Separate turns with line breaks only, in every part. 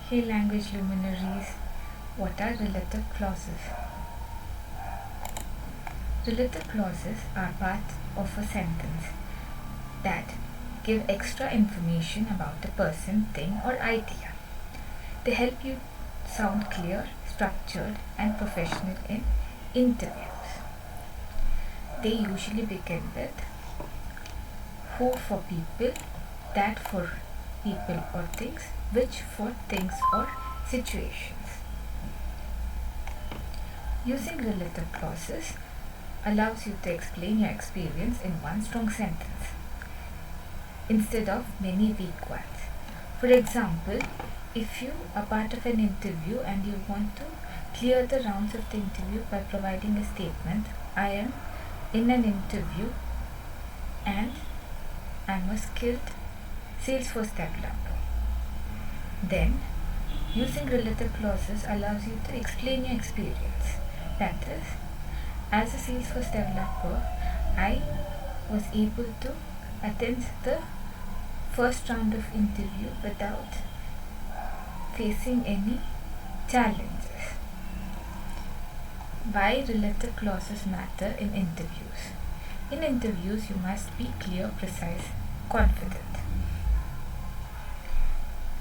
Hey language luminaries, what are relative clauses? Relative clauses are part of a sentence that give extra information about a person, thing, or idea. They help you sound clear, structured, and professional in interviews. They usually begin with who for people, that for people or things, which for things or situations. Using relative clauses allows you to explain your experience in one strong sentence instead of many weak ones. For example, if you are part of an interview and you want to clear the rounds of the interview by providing a statement, I am in an interview and I'm a skilled Salesforce developer. Then, using relative clauses allows you to explain your experience. That is, as a Salesforce developer, I was able to attend the first round of interview without facing any challenges. Why relative clauses matter in interviews? In interviews, you must be clear, precise, confident.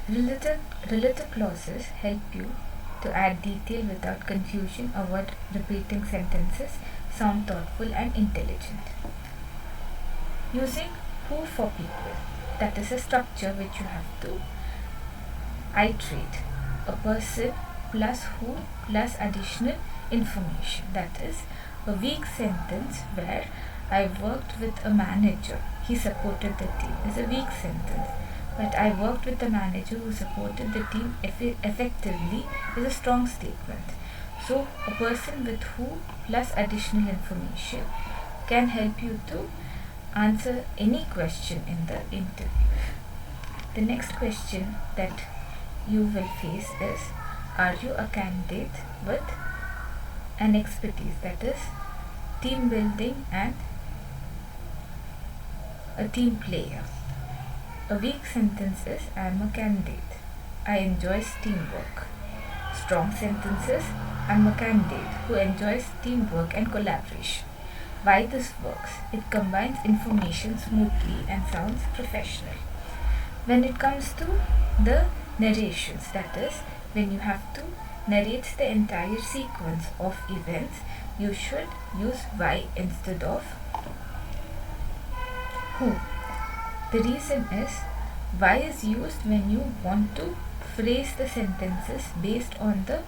Relative clauses help you to add detail without confusion, avoid repeating sentences, sound thoughtful and intelligent. Using who for people, that is a structure which you have to iterate. A person plus who plus additional information. That is a weak sentence where I worked with a manager, he supported the team, is a weak sentence. But I worked with a manager who supported the team effectively is a strong statement. So a person with who plus additional information can help you to answer any question in the interview. The next question that you will face is, are you a candidate with an expertise, that is team building and a team player? A weak sentence is, I am a candidate. I enjoy teamwork. Strong sentences, I am a candidate who enjoys teamwork and collaboration. Why this works? It combines information smoothly and sounds professional. When it comes to the narrations, that is, when you have to narrate the entire sequence of events, you should use why instead of who. The reason is, why is used when you want to phrase the sentences based on the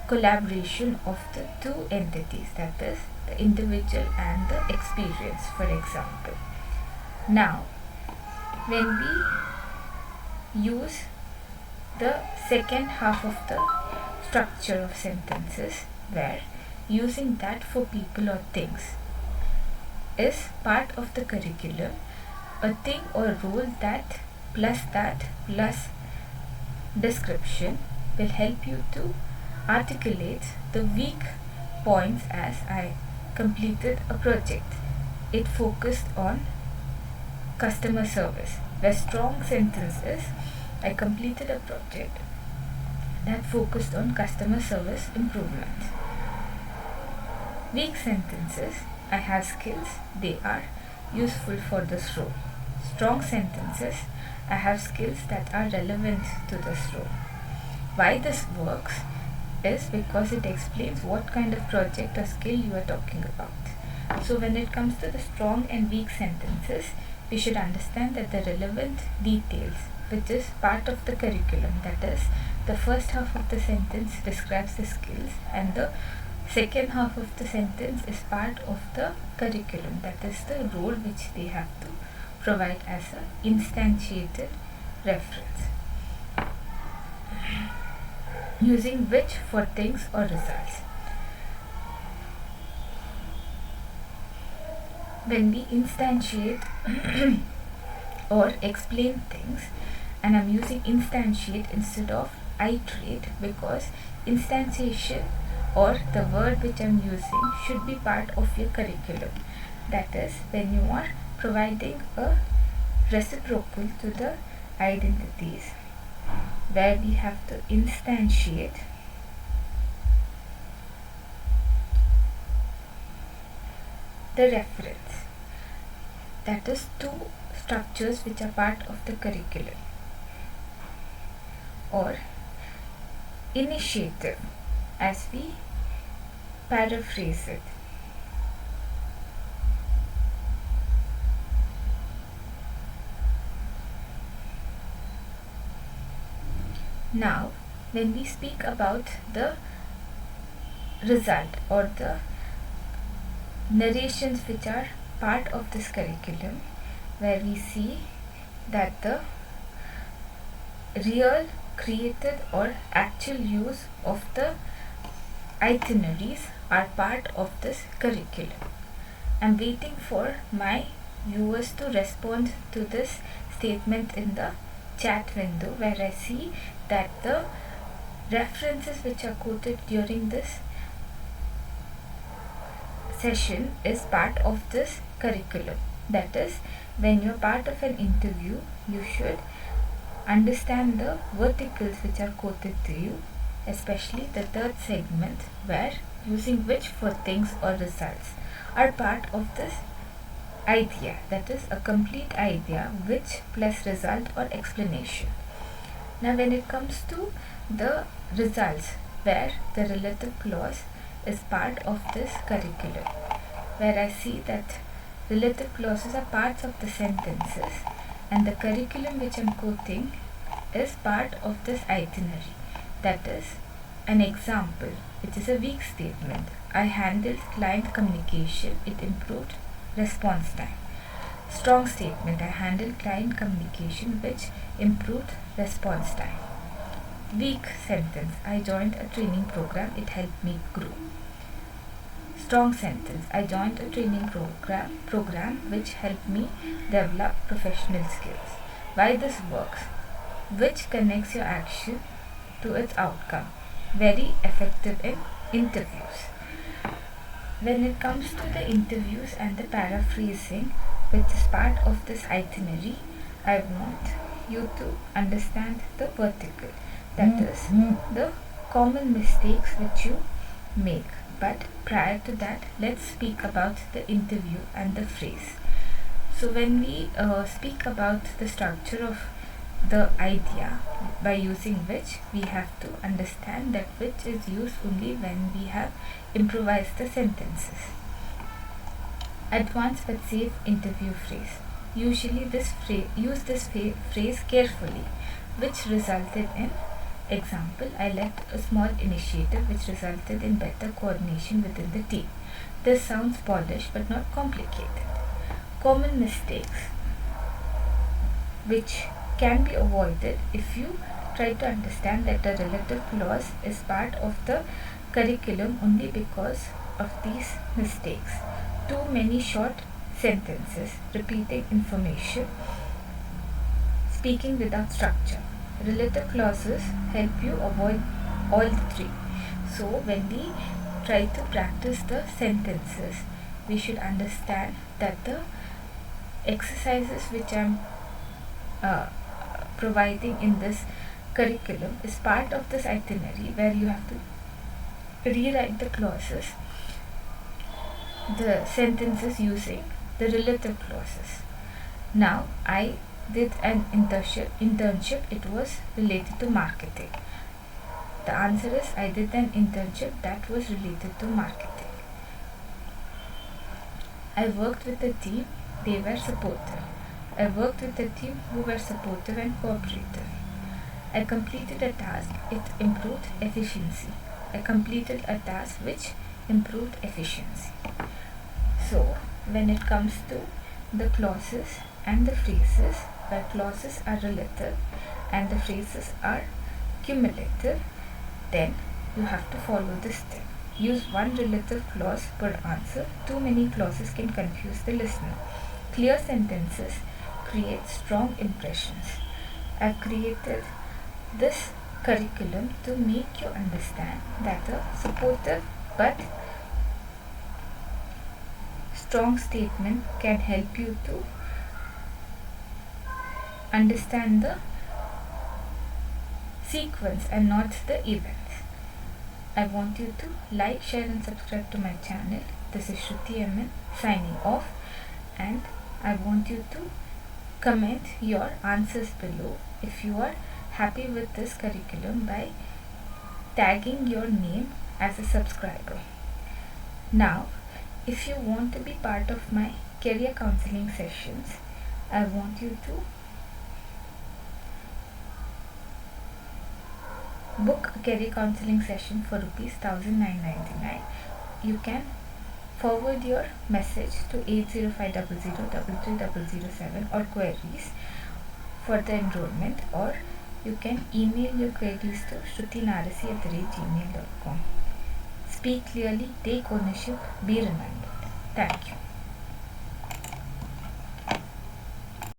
collaboration of the two entities, that is the individual and the experience, for example. Now, when we use the second half of the structure of sentences, where using that for people or things is part of the curriculum, a thing or role that plus description will help you to articulate the weak points. As I completed a project, it focused on customer service. Where strong sentences, I completed a project that focused on customer service improvement. Weak sentences, I have skills, they are useful for this role. Strong sentences, I have skills that are relevant to this role. Why this works is because it explains what kind of project or skill you are talking about. So when it comes to the strong and weak sentences, we should understand that the relevant details, which is part of the curriculum, that is, the first half of the sentence describes the skills and the second half of the sentence is part of the curriculum, that is the role which they have to provide as an instantiated reference. Using which for things or results. When we instantiate or explain things, and I'm using instantiate instead of iterate because instantiation or the word which I'm using should be part of your curriculum. That is, when you are providing a reciprocal to the identities. where we have to instantiate the reference, that is two structures which are part of the curriculum, or initiative as we paraphrase it. Now, when we speak about the result or the narrations which are part of this curriculum, where we see that the real, created or actual use of the itineraries are part of this curriculum. I'm waiting for my viewers to respond to this statement in the chat window, where I see that the references which are quoted during this session is part of this curriculum. That is, when you're part of an interview, you should understand the verticals which are quoted to you, especially the third segment, where using which for things or results are part of this idea, that is a complete idea, which plus result or explanation. Now when it comes to the results, where the relative clause is part of this curriculum, where I see that relative clauses are parts of the sentences and the curriculum which I'm quoting is part of this itinerary. That is an example, which is a weak statement. I handled client communication, it improved response time. Strong statement, I handled client communication which improved response time. Weak sentence, I joined a training program, it helped me grow. Strong sentence, I joined a training program which helped me develop professional skills. Why this works, which connects your action to its outcome. Very effective in interviews. When it comes to the interviews and the paraphrasing, which is part of this itinerary, I want you to understand the vertical, that is the common mistakes which you make. But prior to that, let's speak about the interview and the phrase. So when we speak about the structure of the idea by using which, we have to understand that which is used only when we have improvised the sentences. Advanced but safe interview phrase. Usually use this phrase carefully, which resulted in example, I led a small initiative which resulted in better coordination within the team. This sounds polished but not complicated. Common mistakes which can be avoided if you try to understand that the relative clause is part of the curriculum only because of these mistakes. Too many short sentences, repeating information, speaking without structure. Relative clauses help you avoid all three. So when we try to practice the sentences, we should understand that the exercises which I'm providing in this curriculum is part of this itinerary, where you have to rewrite the clauses, the sentences using the relative clauses. Now I did an internship, it was related to marketing. The answer is I did an internship that was related to marketing. I worked with a team, they were supportive. I worked with a team who were supportive and cooperative. I completed a task, it improved efficiency. I completed a task which improved efficiency. So when it comes to the clauses and the phrases, where clauses are relative and the phrases are cumulative, then you have to follow this step. Use one relative clause per answer. Too many clauses can confuse the listener. Clear sentences create strong impressions. I've created this curriculum to make you understand that a supportive but strong statement can help you to understand the sequence and not the events. I want you to like, share and subscribe to my channel. This is Shruti MN signing off, and I want you to comment your answers below if you are happy with this curriculum by tagging your name as a subscriber. Now, if you want to be part of my career counseling sessions, I want you to book a career counseling session for ₹1,999. You can forward your message to 805003307 or queries for the enrollment, or you can email your queries to shrutinarasi@gmail.com. Speak clearly, take ownership, be remembered. Thank you.